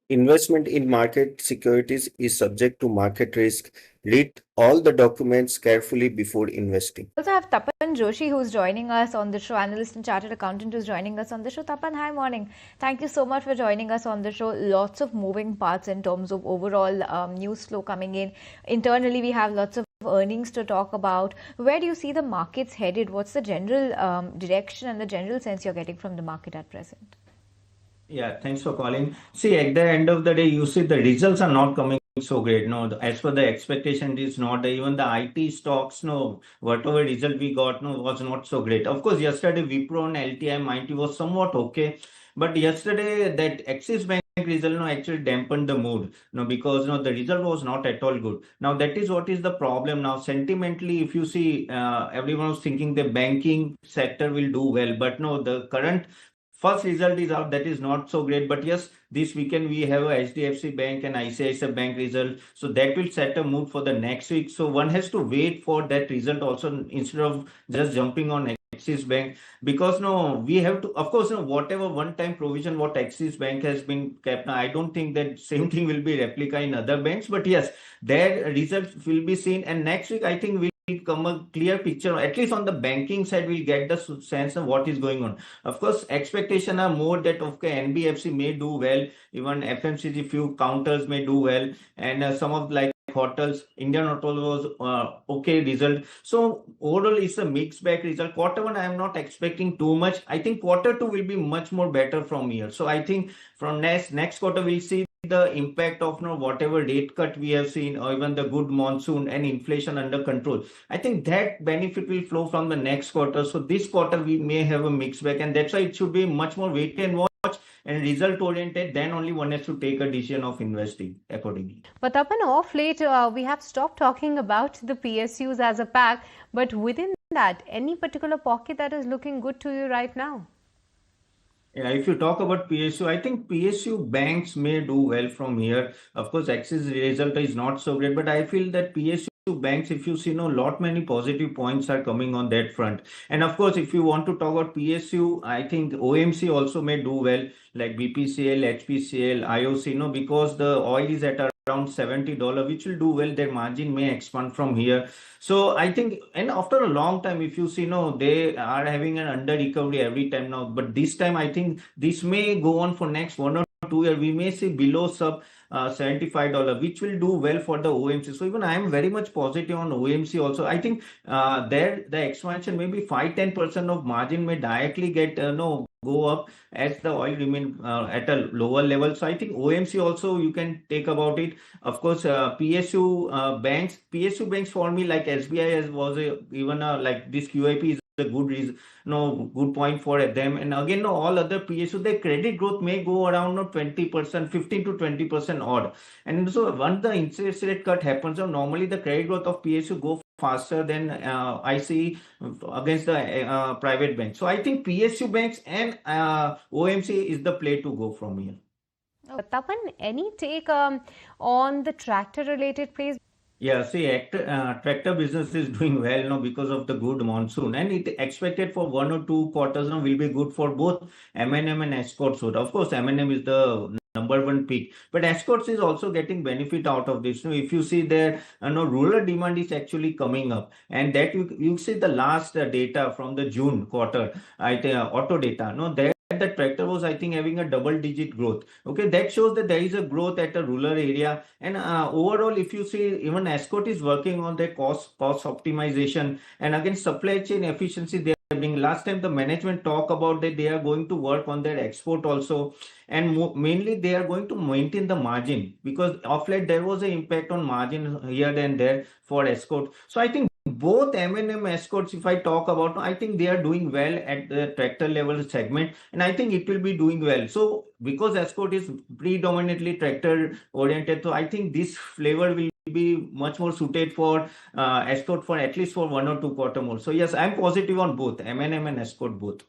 Investment in market securities is subject to market risk. Read all the documents carefully before investing. We also have Tapan Doshi who's joining us on the show, analyst and chartered accountant who's joining us on the show. Tapan, hi, morning. Thank you so much for joining us on the show. Lots of moving parts in terms of overall news flow coming in. Internally, we have lots of earnings to talk about. Where do you see the markets headed? What's the general direction and the general sense you're getting from the market at present? Yeah, thanks for calling. See, at the end of the day, you see the results are not coming so great. No, as per the expectation, it is not. Even the IT stocks, no, whatever result we got, no, was not so great. Of course, yesterday Wipro and LTI Mighty was somewhat okay, but yesterday that Axis Bank result, no, actually dampened the mood, no, because no, the result was not at all good. Now that is what is the problem. Now sentimentally, if you see, everyone was thinking the banking sector will do well, but no, the current first result is out, that is not so great. But yes, this weekend we have a HDFC Bank and ICICI Bank result, so that will set a mood for the next week. So one has to wait for that result also instead of just jumping on Axis Bank, because no, we have to, of course, no, whatever one-time provision what Axis Bank has been kept, I don't think that same thing will be replica in other banks. But yes, their results will be seen, and next week I think will come a clear picture, at least on the banking side we'll get the sense of what is going on. Of course, expectations are more that okay, NBFC may do well, even FMCG few counters may do well, and some of like hotels, Indian Hotel was okay result. So overall it's a mixed bag result. Quarter one I am not expecting too much. I think quarter two will be much more better from here. So I think from next quarter we'll see the impact of whatever rate cut we have seen, or even the good monsoon and inflation under control. I think that benefit will flow from the next quarter. So this quarter we may have a mixed bag, and that's why it should be much more wait and watch and result oriented. Then only one has to take a decision of investing accordingly. But Tapan, off late, we have stopped talking about the PSUs as a pack. But within that, any particular pocket that is looking good to you right now? Yeah, if you talk about PSU, I think PSU banks may do well from here. Of course, Axis result is not so great, but I feel that PSU banks, if you see, lot many positive points are coming on that front. And of course, if you want to talk about PSU, I think OMC also may do well, like BPCL, HPCL, IOC, because the oil is at around $70, which will do well. Their margin may expand from here. So I think, and after a long time, if you see, they are having an under recovery every time now. But this time, I think this may go on for next 1 or 2 years. We may see below sub $75, which will do well for the OMC. So even I am very much positive on OMC also. I think there the expansion maybe 5-10% of margin may directly get go up as the oil remain at a lower level. So I think OMC also you can take about it. Of course, PSU banks for me, like SBI was even like this QIP is a good reason, good point for them. And again, all other PSU, their credit growth may go around 20%, 15 to 20% odd. And so once the interest rate cut happens, normally the credit growth of PSU go faster than I see against the private banks. So I think PSU banks and OMC is the play to go from here. Tapan, any take on the tractor related plays? Yeah, see, tractor business is doing well because of the good monsoon, and it expected for 1 or 2 quarters will be good for both M&M and ESCORTS. Of course, M&M is the number one pick, but ESCORTS is also getting benefit out of this. If you see there, rural demand is actually coming up, and that you see the last data from the June quarter, I think auto data. There the tractor was, I think, having a double-digit growth. Okay, that shows that there is a growth at a rural area. And overall, if you see, even Escort is working on their cost optimization, and again supply chain efficiency. They are bringing. Last time the management talked about that they are going to work on their export also, and mainly they are going to maintain the margin, because of late there was an impact on margin here and there for Escort. So I think both M&M Escorts, if I talk about, I think they are doing well at the tractor level segment, and I think it will be doing well. So because Escort is predominantly tractor oriented, so I think this flavor will be much more suited for Escort for at least for 1 or 2 quarter more. So yes, I'm positive on both M&M and Escort both.